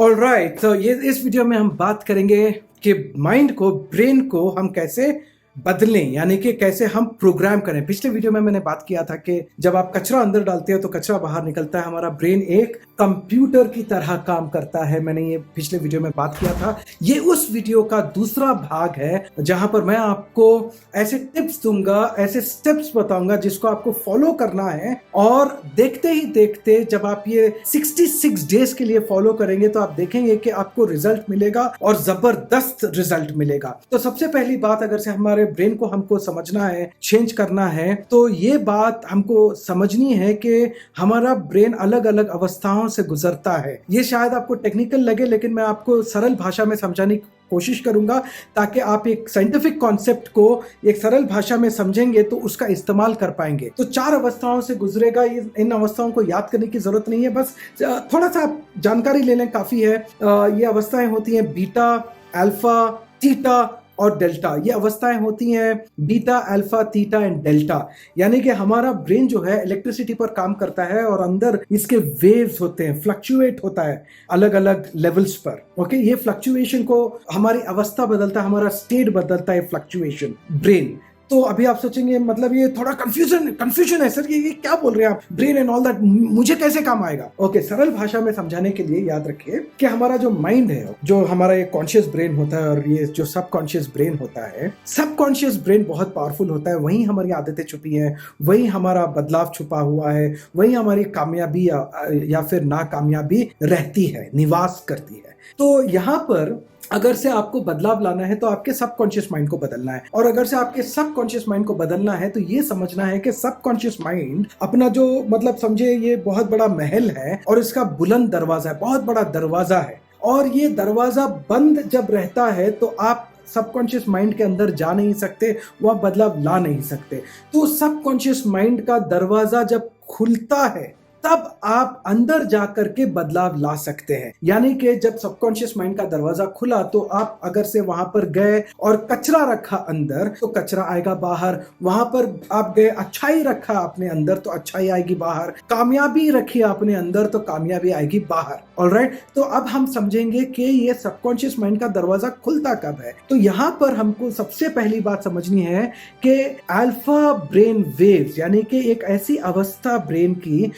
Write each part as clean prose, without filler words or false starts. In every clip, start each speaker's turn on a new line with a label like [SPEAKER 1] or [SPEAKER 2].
[SPEAKER 1] Alright, तो ये इस वीडियो में हम बात करेंगे कि माइंड को, ब्रेन को हम कैसे बदलें, यानी कि कैसे हम प्रोग्राम करें। पिछले वीडियो में मैंने बात किया था कि जब आप कचरा अंदर डालते हो तो कचरा बाहर निकलता है। हमारा ब्रेन एक कंप्यूटर की तरह काम करता है। मैंने ये पिछले वीडियो में बात किया था। ये उस वीडियो का दूसरा भाग है जहां पर मैं आपको ऐसे टिप्स दूंगा, ऐसे स्टेप्स बताऊंगा जिसको आपको फॉलो करना है, और देखते ही देखते जब आप ये 66 डेज के लिए फॉलो करेंगे तो आप देखेंगे कि आपको रिजल्ट मिलेगा और जबरदस्त रिजल्ट मिलेगा। तो सबसे पहली बात, अगर से हमारे ब्रेन को हमको समझना है, चेंज करना है, तो ये बात हमको समझनी है कि हमारा ब्रेन अलग अलग अवस्थाओं से गुजरता है। ये शायद आपको टेक्निकल लगे, लेकिन मैं आपको सरल भाषा में समझाने की कोशिश करूंगा ताकि आप एक साइंटिफिक कॉन्सेप्ट को एक सरल भाषा में समझेंगे तो उसका इस्तेमाल कर पाएंगे। तो 4 अवस्थाओं से गुजरेगा। इन अवस्थाओं को याद करने की जरूरत नहीं है, बस थोड़ा सा आप जानकारी ले लें, काफी है। ये अवस्थाएं होती हैं बीटा, अल्फा, थीटा और डेल्टा। ये अवस्थाएं होती हैं beta, alpha, theta and delta. यानी कि हमारा ब्रेन जो है इलेक्ट्रिसिटी पर काम करता है और अंदर इसके वेव्स होते हैं, फ्लक्चुएट होता है अलग अलग लेवल्स पर। ओके, ये फ्लक्चुएशन को हमारी अवस्था बदलता है, हमारा स्टेट बदलता है फ्लक्चुएशन ब्रेन। तो अभी आप सोचेंगे मतलब ये थोड़ा कंफ्यूजन है सर, ये क्या बोल रहे हैं आप, ब्रेन एंड ऑल दैट, मुझे कैसे काम आएगा? ओके, सरल भाषा में समझाने के लिए याद रखिए कि हमारा जो माइंड है, जो हमारा ये कॉन्शियस ब्रेन होता है और ये जो सबकॉन्शियस ब्रेन होता है, सबकॉन्शियस ब्रेन बहुत पावरफुल होता है। वहीं हमारी आदतें छुपी हैं, वहीं हमारा बदलाव छुपा हुआ है, वहीं हमारी कामयाबी या फिर नाकामयाबी रहती है, निवास करती है। तो यहाँ पर अगर से आपको बदलाव लाना है तो आपके सबकॉन्शियस माइंड को बदलना है, और अगर से आपके सबकॉन्शियस माइंड को बदलना है तो ये समझना है कि सबकॉन्शियस माइंड अपना जो, मतलब समझे ये बहुत बड़ा महल है और इसका बुलंद दरवाजा है, बहुत बड़ा दरवाजा है, और ये दरवाजा बंद जब रहता है तो आप सबकॉन्शियस माइंड के अंदर जा नहीं सकते, वह बदलाव ला नहीं सकते। तो सबकॉन्शियस माइंड का दरवाजा जब खुलता है तब आप अंदर जाकर के बदलाव ला सकते हैं। यानी कि जब सबकॉन्शियस माइंड का दरवाजा खुला तो आप अगर से वहां पर गए और कचरा रखा अंदर तो कचरा आएगा बाहर, वहां पर आप गए अच्छाई रखा अपने अंदर तो अच्छाई आएगी बाहर, कामयाबी रखी अपने अंदर तो कामयाबी आएगी बाहर। ऑलराइट, तो अब हम समझेंगे कि ये सबकॉन्शियस माइंड का दरवाजा खुलता कब है। तो यहां पर हमको सबसे पहली बात समझनी है कि अल्फा ब्रेन वेव्स, यानी कि एक ऐसी अवस्था ब्रेन की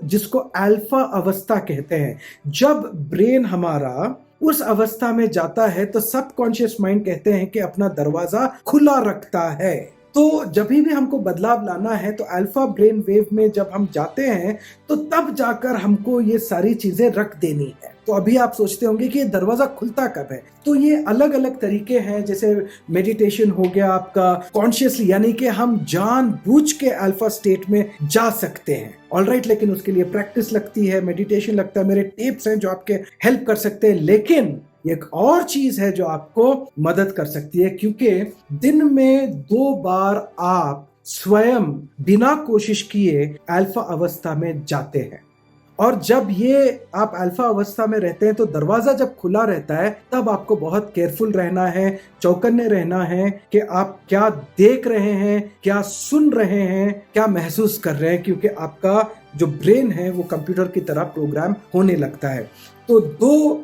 [SPEAKER 1] जिसको अल्फा अवस्था कहते हैं, जब ब्रेन हमारा उस अवस्था में जाता है तो सबकॉन्शियस माइंड कहते हैं कि अपना दरवाजा खुला रखता है। तो जब भी हमको बदलाव लाना है तो अल्फा ब्रेन वेव में जब हम जाते हैं तो तब जाकर हमको ये सारी चीजें रख देनी है। तो अभी आप सोचते होंगे कि ये दरवाजा खुलता कब है। तो ये अलग अलग तरीके हैं, जैसे मेडिटेशन हो गया आपका, कॉन्शियसली, यानी कि हम जानबूझ के अल्फा स्टेट में जा सकते हैं। ऑलराइट, लेकिन उसके लिए प्रैक्टिस लगती है, मेडिटेशन लगता है, मेरे टिप्स हैं जो आपके हेल्प कर सकते हैं। लेकिन एक और चीज है जो आपको मदद कर सकती है, क्योंकि दिन में 2 बार आप स्वयं बिना कोशिश किए अल्फा अवस्था में जाते हैं, और जब ये आप अल्फा अवस्था में रहते हैं तो दरवाजा जब खुला रहता है तब आपको बहुत केयरफुल रहना है, चौकन्ने रहना है कि आप क्या देख रहे हैं, क्या सुन रहे हैं, क्या महसूस कर रहे हैं, क्योंकि आपका जो ब्रेन है वो कंप्यूटर की तरह प्रोग्राम होने लगता है। तो 2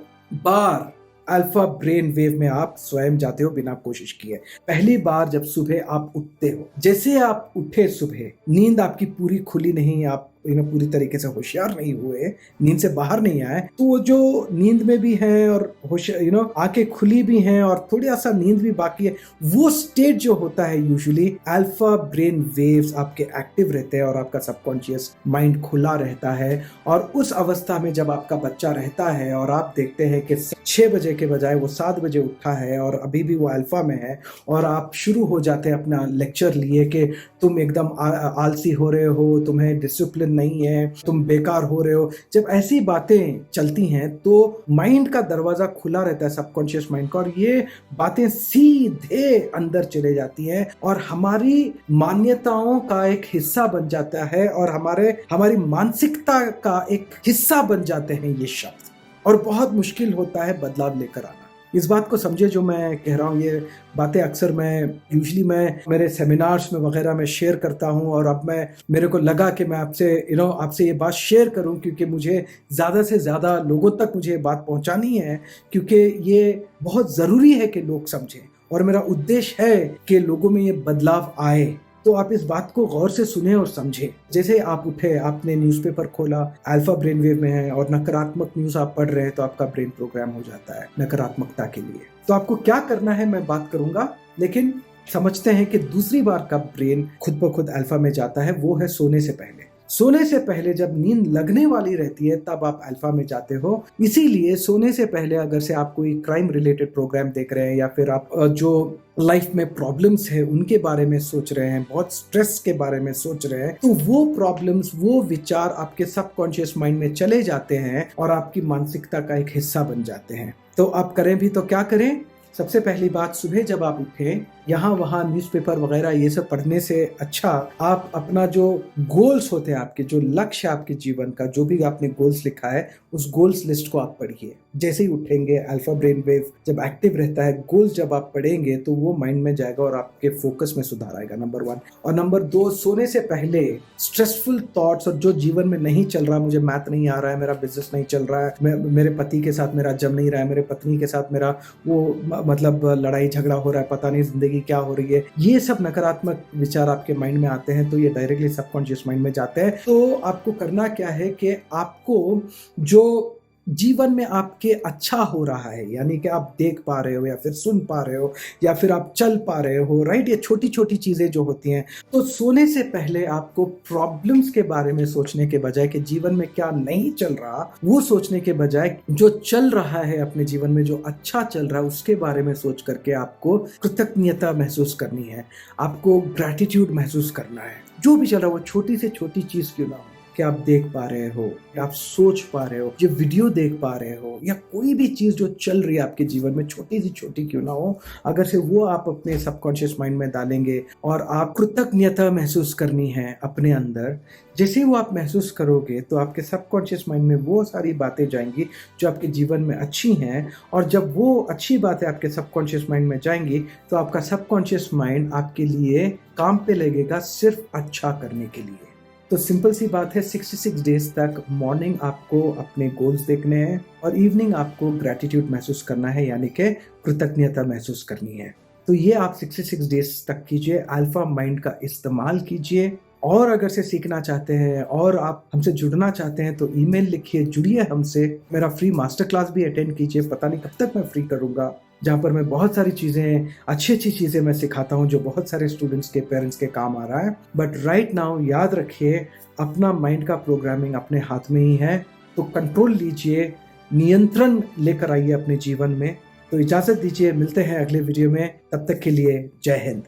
[SPEAKER 1] बार अल्फा ब्रेन वेव में आप स्वयं जाते हो बिना कोशिश किए। पहली बार जब सुबह आप उठते हो, जैसे आप उठे सुबह, नींद आपकी पूरी खुली नहीं, आप पूरी तरीके से होशियार नहीं हुए, नींद से बाहर नहीं आए, तो वो जो नींद में भी हैं और होशियार आंखें खुली भी हैं और थोड़ा सा नींद भी बाकी है, वो स्टेट जो होता है यूजुअली अल्फा ब्रेन वेव्स आपके एक्टिव रहते हैं और आपका सबकॉन्शियस माइंड खुला रहता है। और उस अवस्था में जब आपका बच्चा रहता है और आप देखते हैं कि 6 बजे के बजाय वो 7 बजे उठा है और अभी भी वो अल्फा में है, और आप शुरू हो जाते हैं अपना लेक्चर लिए कि तुम एकदम आलसी हो रहे हो, तुम्हें डिसिप्लिन नहीं है, तुम बेकार हो रहे हो, जब ऐसी बातें चलती हैं तो माइंड का दरवाजा खुला रहता है, सबकॉन्शियस माइंड का, और ये बातें सीधे अंदर चले जाती हैं और हमारी मान्यताओं का एक हिस्सा बन जाता है और हमारी मानसिकता का एक हिस्सा बन जाते हैं ये शब्द, और बहुत मुश्किल होता है बदलाव लेकर आना। इस बात को समझे जो मैं कह रहा हूँ। ये बातें अक्सर मैं मेरे सेमिनार्स में वगैरह में शेयर करता हूँ, और अब मेरे को लगा कि मैं आपसे ये बात शेयर करूँ, क्योंकि मुझे ज़्यादा से ज़्यादा लोगों तक मुझे ये बात पहुँचानी है, क्योंकि ये बहुत ज़रूरी है कि लोग समझें, और मेरा उद्देश्य है कि लोगों में ये बदलाव आए। तो आप इस बात को गौर से सुने और समझें। जैसे आप उठे, आपने न्यूज़पेपर खोला, अल्फा ब्रेन वेव में है, और नकारात्मक न्यूज़ आप पढ़ रहे हैं, तो आपका ब्रेन प्रोग्राम हो जाता है नकारात्मकता के लिए। तो आपको क्या करना है मैं बात करूंगा, लेकिन समझते हैं कि दूसरी बार कब ब्रेन खुद ब खुद अल्फा में जाता है, वो है सोने से पहले। सोने से पहले जब नींद लगने वाली रहती है तब आप अल्फा में जाते हो। इसीलिए सोने से पहले अगर से आप कोई क्राइम रिलेटेड प्रोग्राम देख रहे हैं, या फिर आप जो लाइफ में प्रॉब्लम्स है उनके बारे में सोच रहे हैं, बहुत स्ट्रेस के बारे में सोच रहे हैं, तो वो प्रॉब्लम्स, वो विचार आपके सबकॉन्शियस माइंड में चले जाते हैं और आपकी मानसिकता का एक हिस्सा बन जाते हैं। तो आप करें भी तो क्या करें? सबसे पहली बात, सुबह जब आप उठें, यहाँ वहाँ न्यूज़पेपर वगैरह ये सब पढ़ने से अच्छा आप अपना जो गोल्स होते हैं, आपके जो लक्ष्य आपके जीवन का, जो भी आपने गोल्स लिखा है, उस गोल्स लिस्ट को आप पढ़िए। जैसे ही उठेंगे, अल्फा ब्रेन वेव जब एक्टिव रहता है, गोल्स जब आप पढ़ेंगे तो वो माइंड में जाएगा और आपके फोकस में सुधार आएगा, नंबर 1। और नंबर 2, सोने से पहले स्ट्रेसफुल थॉट्स और जो जीवन में नहीं चल रहा, मुझे मैथ नहीं आ रहा है, मेरा बिजनेस नहीं चल रहा है, मेरे पति के साथ मेरा जम नहीं रहा है, मेरे पत्नी के साथ मेरा वो मतलब लड़ाई झगड़ा हो रहा है, पता नहीं जिंदगी क्या हो रही है, ये सब नकारात्मक विचार आपके माइंड में आते हैं, तो ये डायरेक्टली सबकॉन्शियस माइंड में जाते हैं। तो आपको करना क्या है कि आपको जो जीवन में आपके अच्छा हो रहा है, यानी कि आप देख पा रहे हो, या फिर सुन पा रहे हो, या फिर आप चल पा रहे हो, राइट, ये छोटी छोटी चीजें जो होती हैं, तो सोने से पहले आपको प्रॉब्लम्स के बारे में सोचने के बजाय कि जीवन में क्या नहीं चल रहा, वो सोचने के बजाय जो चल रहा है अपने जीवन में, जो अच्छा चल रहा है, उसके बारे में सोच करके आपको कृतज्ञता महसूस करनी है, आपको ग्रैटिट्यूड महसूस करना है। जो भी चल रहा है, वो छोटी से छोटी चीज क्यों ना हो, कि आप देख पा रहे हो, या आप सोच पा रहे हो, जो वीडियो देख पा रहे हो, या कोई भी चीज जो चल रही है आपके जीवन में, छोटी सी छोटी क्यों ना हो, अगर से वो आप अपने सबकॉन्शियस माइंड में डालेंगे और आप कृतज्ञता महसूस करनी है अपने अंदर, जैसे ही वो आप महसूस करोगे तो आपके सबकॉन्शियस माइंड में वो सारी बातें जाएंगी जो आपके जीवन में अच्छी हैं, और जब वो अच्छी बातें आपके सबकॉन्शियस माइंड में जाएंगी तो आपका सबकॉन्शियस माइंड आपके लिए काम पे लगेगा, सिर्फ अच्छा करने के लिए। तो सिंपल सी बात है, 66 डेज तक मॉर्निंग आपको अपने गोल्स देखने हैं, और इवनिंग आपको ग्रैटिट्यूड महसूस करना है, यानी कि कृतज्ञता महसूस करनी है। तो ये आप 66 डेज तक कीजिए, अल्फा माइंड का इस्तेमाल कीजिए। और अगर से सीखना चाहते हैं और आप हमसे जुड़ना चाहते हैं तो ईमेल लिखिए, जुड़िए हमसे, मेरा फ्री मास्टर क्लास भी अटेंड कीजिए, पता नहीं कब तक मैं फ्री करूँगा, जहाँ पर मैं बहुत सारी चीज़ें, अच्छी अच्छी चीज़ें मैं सिखाता हूँ जो बहुत सारे स्टूडेंट्स के पेरेंट्स के काम आ रहा है। बट राइट नाउ याद रखिए, अपना माइंड का प्रोग्रामिंग अपने हाथ में ही है, तो कंट्रोल लीजिए, नियंत्रण लेकर आइए अपने जीवन में। तो इजाज़त दीजिए, मिलते हैं अगले वीडियो में, तब तक के लिए जय हिंद।